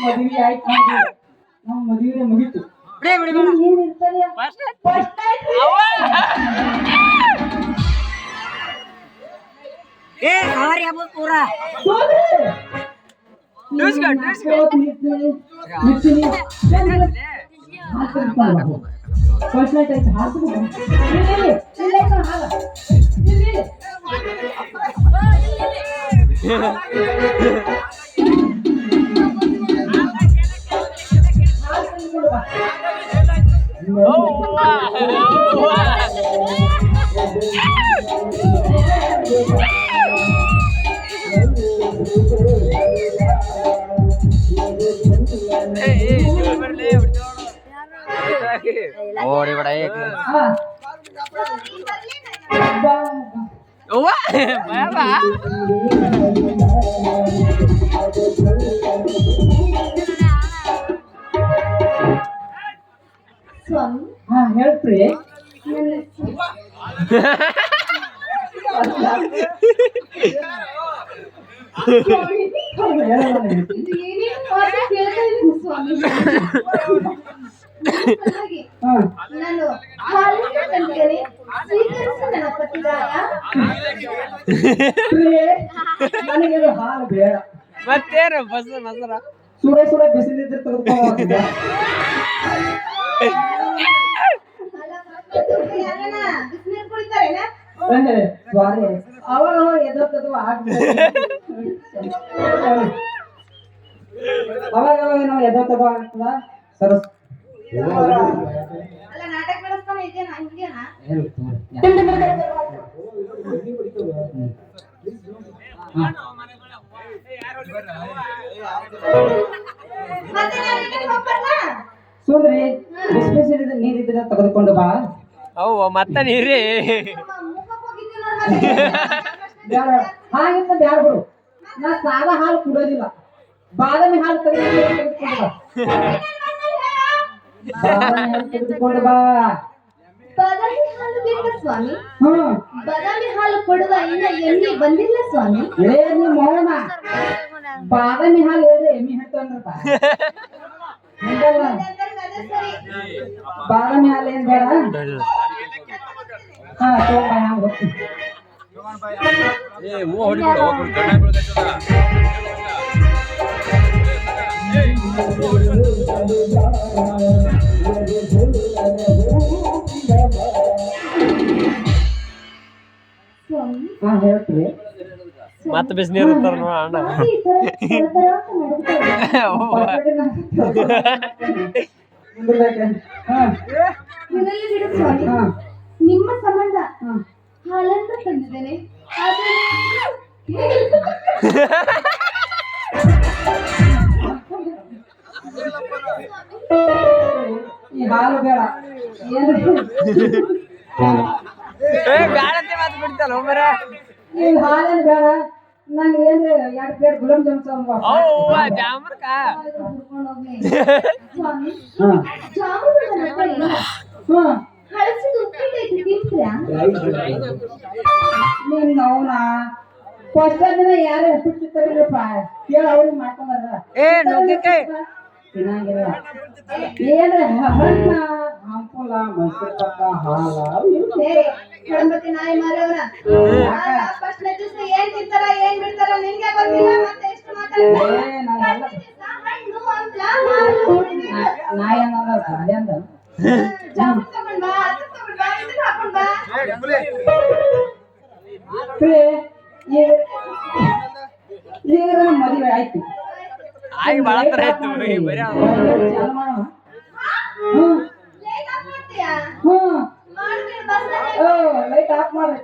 ಮದುವೆ ಆಯ್ತು ನಮ್ಮ ಮದುವೆ ಮುಗೀತು. ಓಡಿ ಬಡ ಹೇಳ್ರಿ ನನಗೆ ಹಾಲು ಬೇಡ. ಮತ್ತೇನು ಬಸ್ ಮಸರ ಸುಡ ಸುಡ ಬಿಸಿಲಿದ್ರೆ ತೆಗೆದುಕೊಂಡು ಸಾರಿ ಅವಾಗ ಎದರ್ತದ ಅವಾಗ ನಾವು ಎದರ್ತದ ಆಗ್ತದ ಸರಸ್ ಸುಂದ್ರಿ ಬಿಸಿ ನೀರಿದ್ರೆ ತೆಗೆದುಕೊಂಡು ಬಾ. ಅವು ಮತ್ತ ನೀರಿ ಹಾಗಿಂತ ಬ್ಯಾಡ ಬಿಡು. ನಾ ಸಾದಾ ಹಾಲು ಕುಡೋದಿಲ್ಲ, ಬಾದಾಮಿ ಹಾಲು ತೆಗೆದುಕೊಂಡು ಬಾ. ಬಾದಾಮಿ ಹಾಲು ಬೇಕಾ ಸ್ವಾಮಿ? ಬಾದಾಮಿ ಹಾಲು ಕೊಡುವ ಇನ್ನ ಎಣ್ಣೆ ಬಂದಿಲ್ಲ ಸ್ವಾಮಿ. ಮೌನ ಬಾದಾಮಿ ಹಾಲು ಹೇಳ್ರಿ ಎಮ್ಮಿ ಹೇಳ್ತಾನ್ರಪ್ಪ. ಬಾದಾಮಿ ಹಾಲು ಏನ್ ಬೇಡ. ಹೇಳ್ರಿ ಮತ್ತೆ ಬಿಸಿನೀರು ಇರ್ತಾರ ನೋಡ ಅಣ್ಣ. ನಿಮ್ಮ ಸಂಬಂಧ ಹಾಲನ್ನು ತಂದಿದ್ದೇನೆ. ಈ ಹಾಲು ಬೇಡ ಬ್ಯಾಡಂತೆ ಮಾತು ಬಿಡ್ತಲ್ಲ ಒಮ್ಮರ. ಈ ಹಾಲೇನು ಬೇಡ ನಂಗೆ ಏನ್ 2 ಪ್ಲೇಟ್ ಗುಲಾಬ್ ಜಾಮೂನ್ ಜಾಮೂನ್ಕ ಅವನ ಫಸ್ಟ್ ದಿನ ಯಾರು ಉಪ್ಪಿಟ್ಟಿರ್ತಾರಪ್ಪ ಕೇಳ ಅವ್ರಿಗೆ ಮಾಡ್ಕೊಂಡ್ರ ತಿನ್ನಂಗಿಲ್ಲ. ಏನ್ ಹಣ್ಣ ಹಂಪಲ ಮೊಸರು ಪಕ್ಕ ಹಾಲ ನಾಯಿ ಮಾರವರ ಏನ್ ತಿಂತಾರ ಏನ್ ಬಿಡ್ತಾರ ನಿನ್ಗೆ ಗೊತ್ತಿಲ್ಲ. ಮತ್ತೆ ಎಷ್ಟು ನಾಯಿ ಅನ್ನೋದ ಗಾಡಿ ಅಂದ ಈಗ ಮದುವೆ ಆಯ್ತು. ಆಗಿ ಬಾಳ ಆಯ್ತು ಲೈಟ್ ಆಫ್ ಮಾಡ್ರಿ.